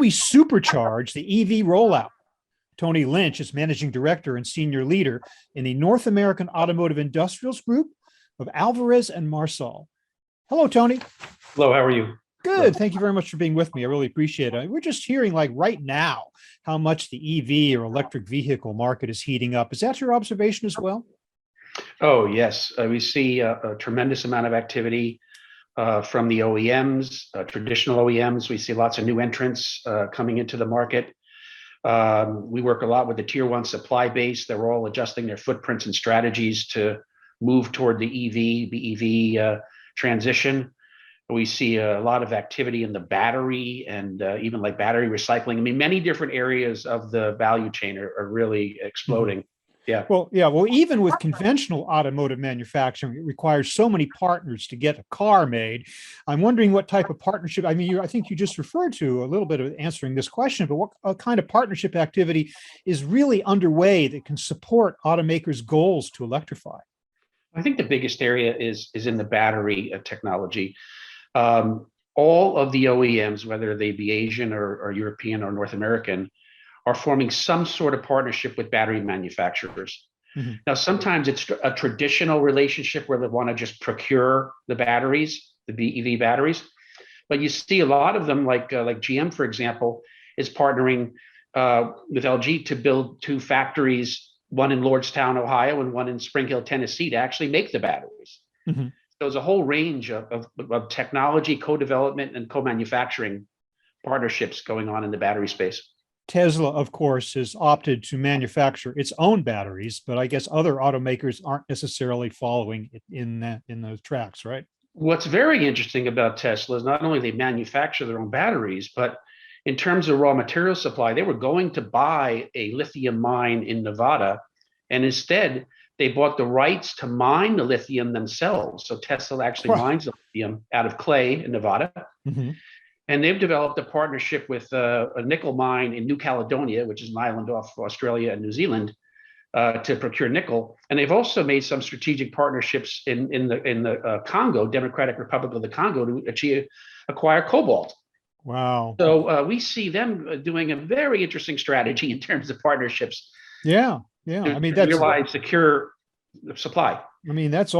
we supercharge the EV rollout? Tony Lynch is managing director and senior leader in the North American Automotive Industrials Group of Alvarez and Marsal. Hello, Tony. Hello, how are you? Good. Thank you very much for being with me. I really appreciate it. We're just hearing like right now how much the EV or electric vehicle market is heating up. Is that your observation as well? Oh, yes. We see a tremendous amount of activity from the OEMs, traditional OEMs. We see lots of new entrants coming into the market. We work a lot with the tier one supply base. They're all adjusting their footprints and strategies to move toward the EV transition. We see a lot of activity in the battery and even like battery recycling. I mean, many different areas of the value chain are really exploding. Mm-hmm. Yeah. Well, even with conventional automotive manufacturing, it requires so many partners to get a car made. I'm wondering what type of partnership, I mean, I think you just referred to a little bit of answering this question, but what kind of partnership activity is really underway that can support automakers' goals to electrify? I think the biggest area is in the battery technology. All of the OEMs, whether they be Asian or European or North American, are forming some sort of partnership with battery manufacturers. Mm-hmm. Now, sometimes it's a traditional relationship where they want to just procure the batteries, the BEV batteries. But you see a lot of them, like GM, for example, is partnering with LG to build two factories, one in Lordstown, Ohio, and one in Spring Hill, Tennessee, to actually make the batteries. Mm-hmm. There's a whole range of technology, co-development, and co-manufacturing partnerships going on in the battery space. Tesla, of course, has opted to manufacture its own batteries, but I guess other automakers aren't necessarily following in those tracks, right? What's very interesting about Tesla is not only they manufacture their own batteries, but in terms of raw material supply, they were going to buy a lithium mine in Nevada, and instead they bought the rights to mine the lithium themselves. So Tesla actually mines the lithium out of clay in Nevada. Mm-hmm. And they've developed a partnership with a nickel mine in New Caledonia, which is an island off Australia and New Zealand, to procure nickel. And they've also made some strategic partnerships in the Congo, Democratic Republic of the Congo, to acquire cobalt. Wow. So we see them doing a very interesting strategy in terms of partnerships. Yeah. I mean, that's realize secure supply. I mean, that's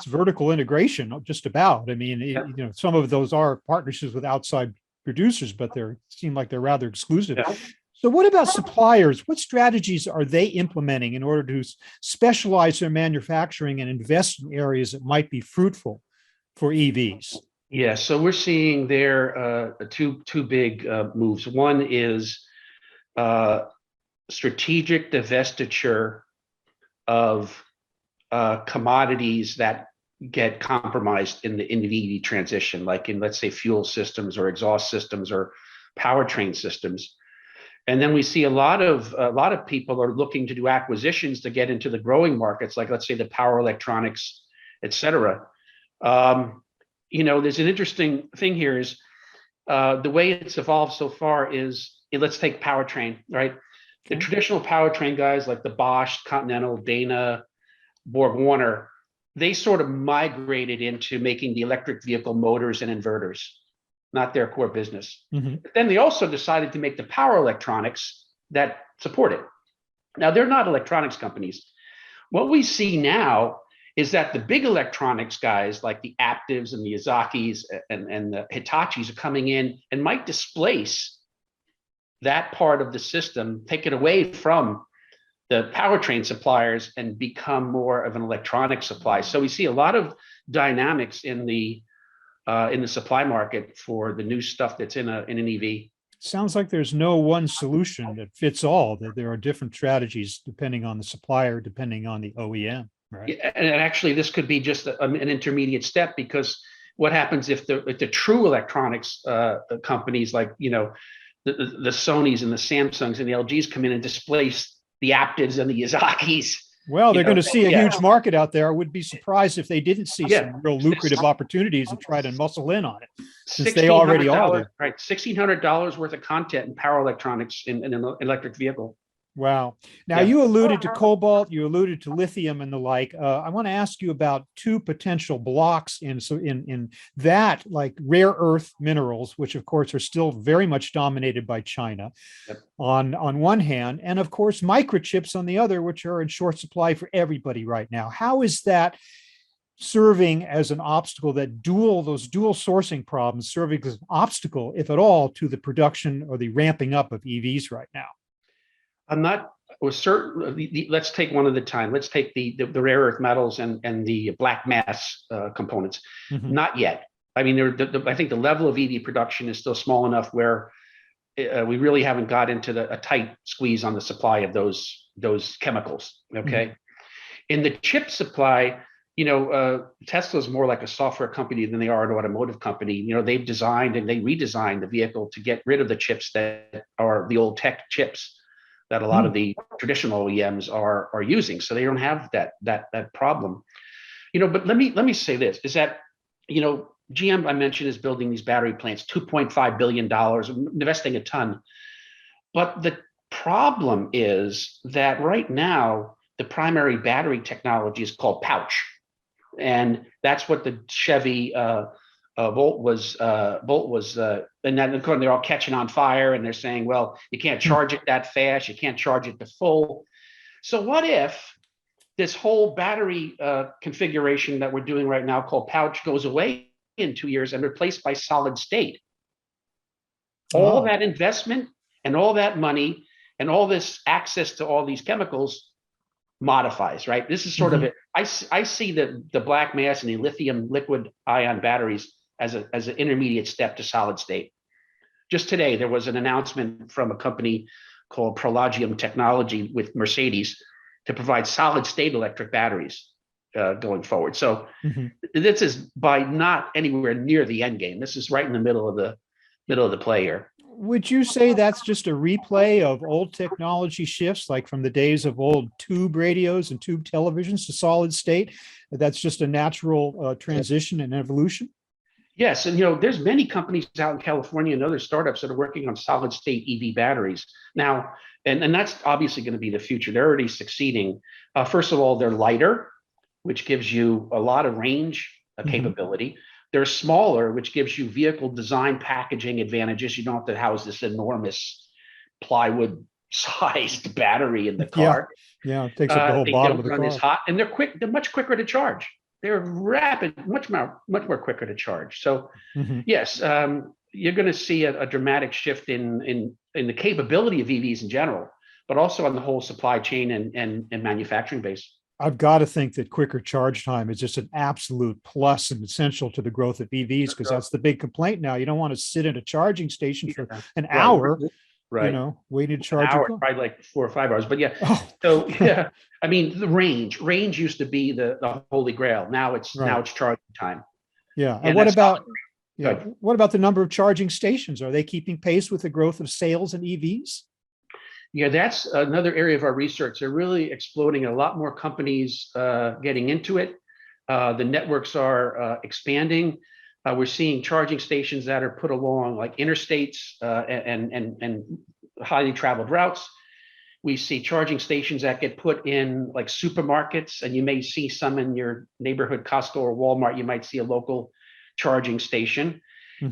vertical integration, just about. I mean, some of those are partnerships with outside producers, but seem like they're rather exclusive. Yeah. So what about suppliers? What strategies are they implementing in order to specialize their manufacturing and invest in areas that might be fruitful for EVs? Yeah, so we're seeing there two big moves. One is strategic divestiture of commodities that get compromised in the EV transition, like in, let's say, fuel systems or exhaust systems or powertrain systems. And then we see a lot of people are looking to do acquisitions to get into the growing markets, like, let's say, the power electronics, et cetera. There's an interesting thing here is the way it's evolved so far is, let's take powertrain, right? The traditional powertrain guys like the Bosch, Continental, Dana, Borg Warner, they sort of migrated into making the electric vehicle motors and inverters, not their core business. Mm-hmm. But then they also decided to make the power electronics that support it. Now, they're not electronics companies. What we see now is that the big electronics guys like the Aptivs and the Yazakis and the Hitachis are coming in and might displace that part of the system, take it away from the powertrain suppliers and become more of an electronic supply. So we see a lot of dynamics in the supply market for the new stuff that's in an EV. Sounds like there's no one solution that fits all, that there are different strategies depending on the supplier, depending on the OEM, right? And actually this could be just an intermediate step, because what happens if the true electronics companies like, the Sonys and the Samsungs and the LGs come in and displace the Aptivs and the Yazakis? Well, they're going to see a huge market out there. I would be surprised if they didn't see some real lucrative opportunities and try to muscle in on it, since they already are. Right, $1,600 worth of content in power electronics in an electric vehicle. Wow. Now Yeah. you alluded to cobalt, you alluded to lithium and the like. I want to ask you about two potential blocks in that, like rare earth minerals, which of course are still very much dominated by China Yep. on one hand, and of course microchips on the other, which are in short supply for everybody right now. How is that serving as an obstacle, those dual sourcing problems serving as an obstacle, if at all, to the production or the ramping up of EVs right now? I'm not was certain. Let's take one at a time. Let's take the rare earth metals and the black mass components. Mhm. Not yet. I mean, I think the level of EV production is still small enough where we really haven't got into a tight squeeze on the supply of those chemicals. Okay, in the chip supply, Tesla's more like a software company than they are an automotive company. They've designed and they redesigned the vehicle to get rid of the chips that are the old tech chips that a lot of the traditional OEMs are using. So they don't have that problem. But let me say this, is that, GM, I mentioned, is building these battery plants, $2.5 billion, investing a ton. But the problem is that right now, the primary battery technology is called pouch. And that's what the Chevy Bolt was, and then of course they're all catching on fire, and they're saying, well, you can't charge it that fast, you can't charge it to full. So what if this whole battery configuration that we're doing right now called pouch goes away in 2 years and replaced by solid state? All that investment and all that money and all this access to all these chemicals modifies, right? This is sort of it. I see the black mass and the lithium liquid ion batteries as an intermediate step to solid state. Just today, there was an announcement from a company called Prologium Technology with Mercedes to provide solid state electric batteries going forward. So this is by not anywhere near the end game. This is right in the middle of the play here. Would you say that's just a replay of old technology shifts, like from the days of old tube radios and tube televisions to solid state? That's just a natural transition and evolution? Yes, and there's many companies out in California and other startups that are working on solid state EV batteries now, and that's obviously going to be the future. They're already succeeding. First of all, they're lighter, which gives you a lot of range capability. They're smaller, which gives you vehicle design packaging advantages. You don't have to house this enormous plywood sized battery in the car. Yeah, it takes up the whole bottom of the car. Hot, and they're quick. They're much quicker to charge. They're rapid, much more quicker to charge. So yes, you're going to see a dramatic shift in the capability of EVs in general, but also on the whole supply chain and manufacturing base. I've got to think that quicker charge time is just an absolute plus and essential to the growth of EVs, because that's the big complaint now. You don't want to sit in a charging station for an hour, waiting to charge your car. Probably like 4 or 5 hours. But yeah, so yeah, I mean, the range used to be the holy grail. Now it's charging time. Yeah, and what about the number of charging stations? Are they keeping pace with the growth of sales in EVs? Yeah, that's another area of our research. They're really exploding. A lot more companies getting into it. The networks are expanding. We're seeing charging stations that are put along like interstates and highly traveled routes. We see charging stations that get put in like supermarkets, and you may see some in your neighborhood Costco or Walmart. You might see a local charging station.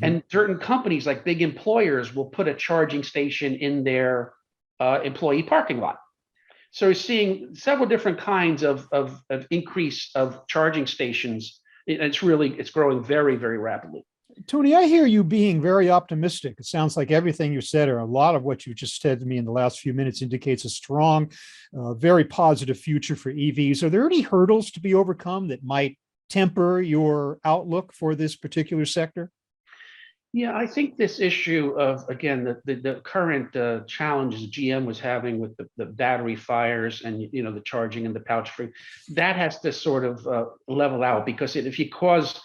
And certain companies like big employers will put a charging station in their employee parking lot. So we're seeing several different kinds of increase of charging stations. It's growing very, very rapidly. Tony, I hear you being very optimistic. It sounds like everything you said, or a lot of what you just said to me in the last few minutes, indicates a strong, very positive future for EVs. Are there any hurdles to be overcome that might temper your outlook for this particular sector? Yeah, I think this issue of, again, the current challenges GM was having with the battery fires and the charging and the pouch free, that has to sort of level out, because if you cause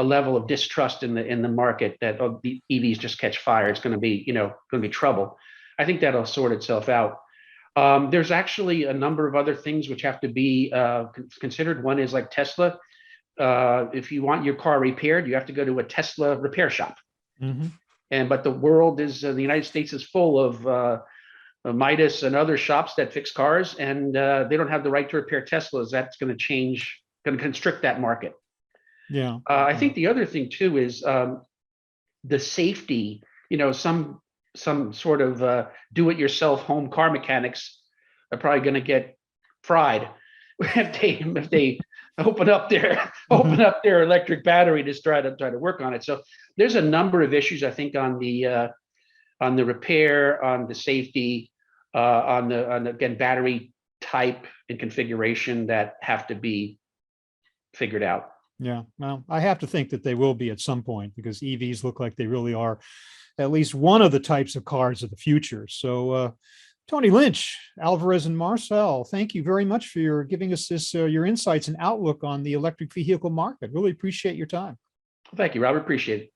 a level of distrust in the market that the EVs just catch fire, it's going to be trouble. I think that'll sort itself out. There's actually a number of other things which have to be considered. One is like Tesla. If you want your car repaired, you have to go to a Tesla repair shop. But the world is the United States is full of Midas and other shops that fix cars, and they don't have the right to repair Teslas. That's going to change, going to constrict that market. Yeah. I think the other thing too is the safety. Some sort of do-it-yourself home car mechanics are probably going to get fried if they open up their electric battery to try to work on it. So there's a number of issues, I think, on the repair, on the safety, on the again battery type and configuration that have to be figured out. Yeah. Well, I have to think that they will be at some point, because EVs look like they really are at least one of the types of cars of the future. So, Tony Lynch, Alvarez and Marcel, thank you very much for giving us this, your insights and outlook on the electric vehicle market. Really appreciate your time. Thank you, Robert. Appreciate it.